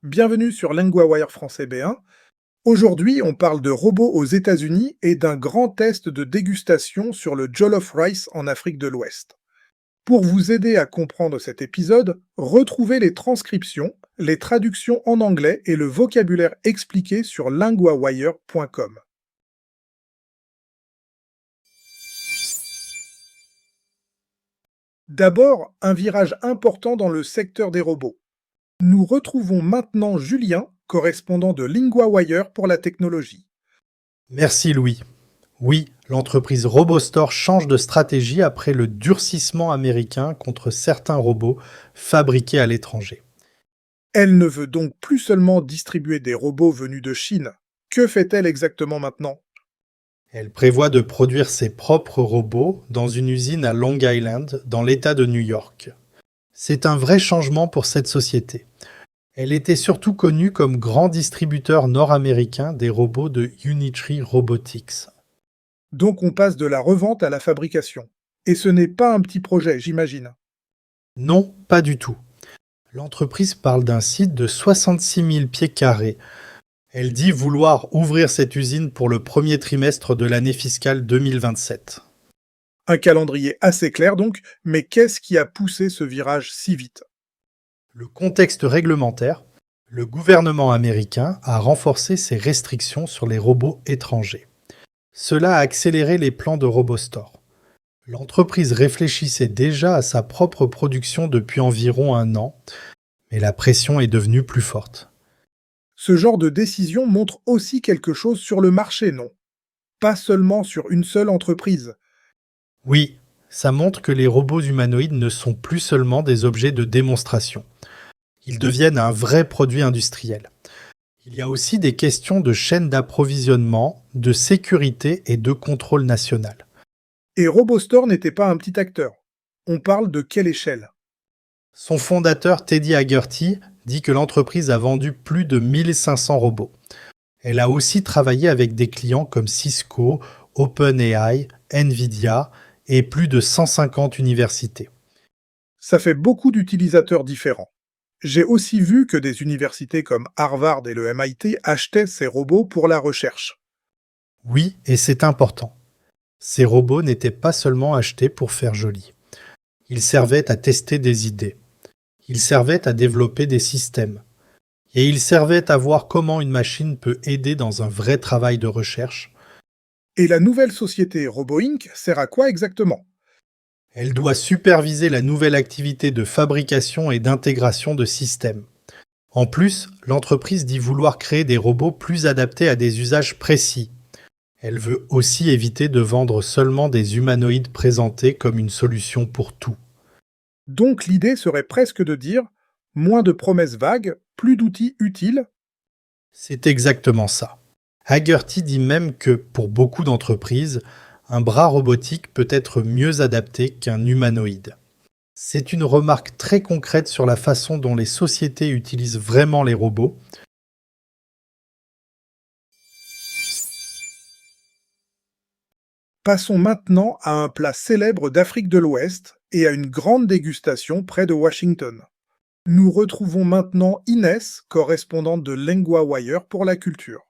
Bienvenue sur LinguaWire français B1. Aujourd'hui, on parle de robots aux États-Unis et d'un grand test de dégustation sur le jollof rice en Afrique de l'Ouest. Pour vous aider à comprendre cet épisode, retrouvez les transcriptions, les traductions en anglais et le vocabulaire expliqué sur linguawire.com. D'abord, un virage important dans le secteur des robots. Nous retrouvons maintenant Julien, correspondant de LinguaWire pour la technologie. Merci Louis. Oui, l'entreprise RoboStore change de stratégie après le durcissement américain contre certains robots fabriqués à l'étranger. Elle ne veut donc plus seulement distribuer des robots venus de Chine. Que fait-elle exactement maintenant? Elle prévoit de produire ses propres robots dans une usine à Long Island, dans l'État de New York. C'est un vrai changement pour cette société. Elle était surtout connue comme grand distributeur nord-américain des robots de Unitree Robotics. Donc on passe de la revente à la fabrication. Et ce n'est pas un petit projet, j'imagine. Non, pas du tout. L'entreprise parle d'un site de 66 000 pieds carrés. Elle dit vouloir ouvrir cette usine pour le premier trimestre de l'année fiscale 2027. Un calendrier assez clair donc, mais qu'est-ce qui a poussé ce virage si vite? Le contexte réglementaire, le gouvernement américain a renforcé ses restrictions sur les robots étrangers. Cela a accéléré les plans de RoboStore. L'entreprise réfléchissait déjà à sa propre production depuis environ 1 an, mais la pression est devenue plus forte. Ce genre de décision montre aussi quelque chose sur le marché, non? Pas seulement sur une seule entreprise. Oui, ça montre que les robots humanoïdes ne sont plus seulement des objets de démonstration. Ils deviennent un vrai produit industriel. Il y a aussi des questions de chaîne d'approvisionnement, de sécurité et de contrôle national. Et RoboStore n'était pas un petit acteur. On parle de quelle échelle? Son fondateur Teddy Haggerty dit que l'entreprise a vendu plus de 1500 robots. Elle a aussi travaillé avec des clients comme Cisco, OpenAI, Nvidia et plus de 150 universités. Ça fait beaucoup d'utilisateurs différents. J'ai aussi vu que des universités comme Harvard et le MIT achetaient ces robots pour la recherche. Oui, et c'est important. Ces robots n'étaient pas seulement achetés pour faire joli. Ils servaient à tester des idées. Ils servaient à développer des systèmes. Et ils servaient à voir comment une machine peut aider dans un vrai travail de recherche. Et la nouvelle société RoboInc sert à quoi exactement? Elle doit superviser la nouvelle activité de fabrication et d'intégration de systèmes. En plus, l'entreprise dit vouloir créer des robots plus adaptés à des usages précis. Elle veut aussi éviter de vendre seulement des humanoïdes présentés comme une solution pour tout. Donc l'idée serait presque de dire moins de promesses vagues, plus d'outils utiles. C'est exactement ça. Haggerty dit même que, pour beaucoup d'entreprises, un bras robotique peut être mieux adapté qu'un humanoïde. C'est une remarque très concrète sur la façon dont les sociétés utilisent vraiment les robots. Passons maintenant à un plat célèbre d'Afrique de l'Ouest et à une grande dégustation près de Washington. Nous retrouvons maintenant Inès, correspondante de LinguaWire pour la culture.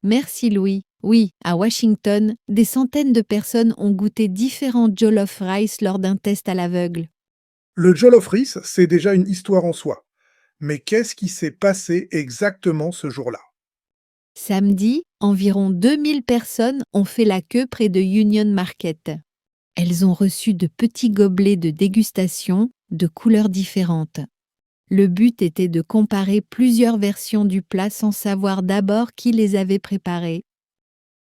Merci Louis. Oui, à Washington, des centaines de personnes ont goûté différents jollof rice lors d'un test à l'aveugle. Le jollof rice, c'est déjà une histoire en soi. Mais qu'est-ce qui s'est passé exactement ce jour-là? Samedi, environ 2000 personnes ont fait la queue près de Union Market. Elles ont reçu de petits gobelets de dégustation de couleurs différentes. Le but était de comparer plusieurs versions du plat sans savoir d'abord qui les avait préparées.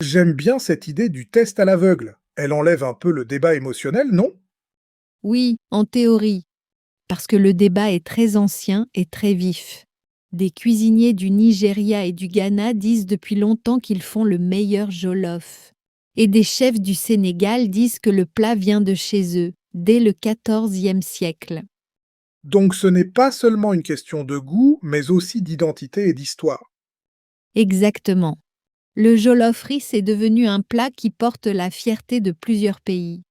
J'aime bien cette idée du test à l'aveugle. Elle enlève un peu le débat émotionnel, non? Oui, en théorie, parce que le débat est très ancien et très vif. Des cuisiniers du Nigeria et du Ghana disent depuis longtemps qu'ils font le meilleur jollof. Et des chefs du Sénégal disent que le plat vient de chez eux, dès le XIVe siècle. Donc ce n'est pas seulement une question de goût, mais aussi d'identité et d'histoire. Exactement. Le jollof rice est devenu un plat qui porte la fierté de plusieurs pays.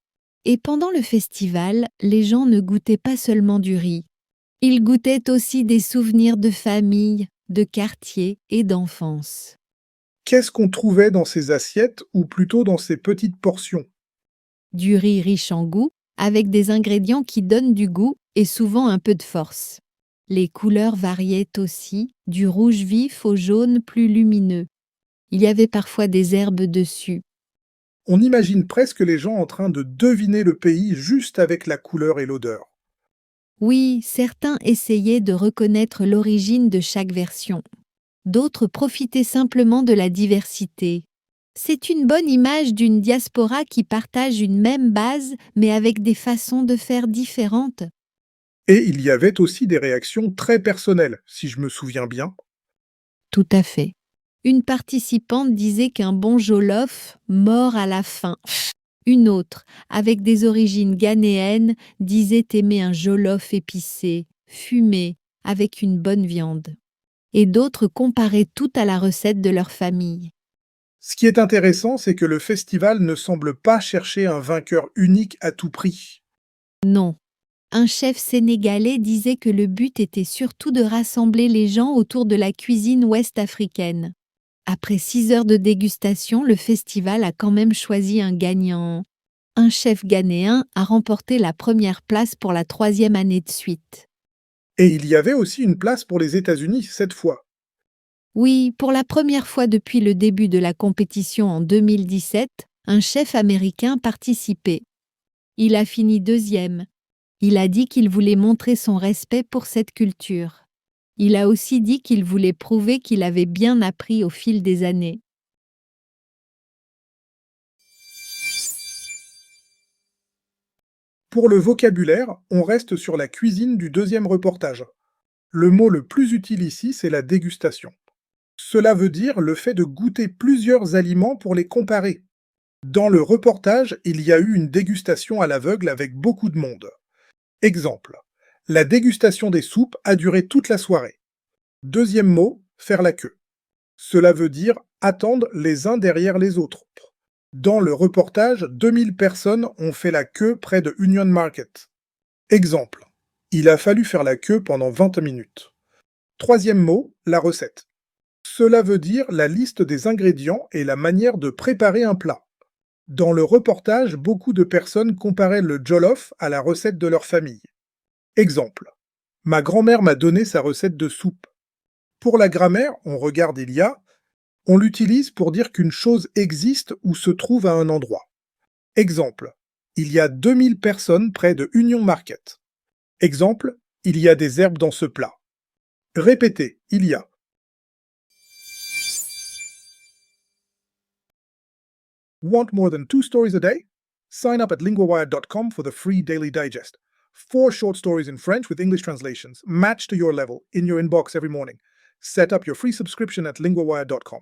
Et pendant le festival, les gens ne goûtaient pas seulement du riz. Ils goûtaient aussi des souvenirs de famille, de quartier et d'enfance. Qu'est-ce qu'on trouvait dans ces assiettes ou plutôt dans ces petites portions? Du riz riche en goût, avec des ingrédients qui donnent du goût et souvent un peu de force. Les couleurs variaient aussi, du rouge vif au jaune plus lumineux. Il y avait parfois des herbes dessus. On imagine presque les gens en train de deviner le pays juste avec la couleur et l'odeur. Oui, certains essayaient de reconnaître l'origine de chaque version. D'autres profitaient simplement de la diversité. C'est une bonne image d'une diaspora qui partage une même base, mais avec des façons de faire différentes. Et il y avait aussi des réactions très personnelles, si je me souviens bien. Tout à fait. Une participante disait qu'un bon jollof mord à la fin. Une autre, avec des origines ghanéennes, disait aimer un jollof épicé, fumé, avec une bonne viande. Et d'autres comparaient tout à la recette de leur famille. Ce qui est intéressant, c'est que le festival ne semble pas chercher un vainqueur unique à tout prix. Non. Un chef sénégalais disait que le but était surtout de rassembler les gens autour de la cuisine ouest-africaine. Après 6 heures de dégustation, le festival a quand même choisi un gagnant. Un chef ghanéen a remporté la première place pour la 3e année de suite. Et il y avait aussi une place pour les États-Unis cette fois. Oui, pour la première fois depuis le début de la compétition en 2017, un chef américain participait. Il a fini 2e. Il a dit qu'il voulait montrer son respect pour cette culture. Il a aussi dit qu'il voulait prouver qu'il avait bien appris au fil des années. Pour le vocabulaire, on reste sur la cuisine du deuxième reportage. Le mot le plus utile ici, c'est la dégustation. Cela veut dire le fait de goûter plusieurs aliments pour les comparer. Dans le reportage, il y a eu une dégustation à l'aveugle avec beaucoup de monde. Exemple. La dégustation des soupes a duré toute la soirée. Deuxième mot, faire la queue. Cela veut dire attendre les uns derrière les autres. Dans le reportage, 2000 personnes ont fait la queue près de Union Market. Exemple. Il a fallu faire la queue pendant 20 minutes. Troisième mot, la recette. Cela veut dire la liste des ingrédients et la manière de préparer un plat. Dans le reportage, beaucoup de personnes comparaient le jollof à la recette de leur famille. Exemple. Ma grand-mère m'a donné sa recette de soupe. Pour la grammaire, on regarde il y a, on l'utilise pour dire qu'une chose existe ou se trouve à un endroit. Exemple. Il y a 2000 personnes près de Union Market. Exemple. Il y a des herbes dans ce plat. Répétez, il y a. Want more than 2 stories a day? Sign up at linguawire.com for the free daily digest. 4 short stories in French with English translations, matched to your level, in your inbox every morning. Set up your free subscription at linguawire.com.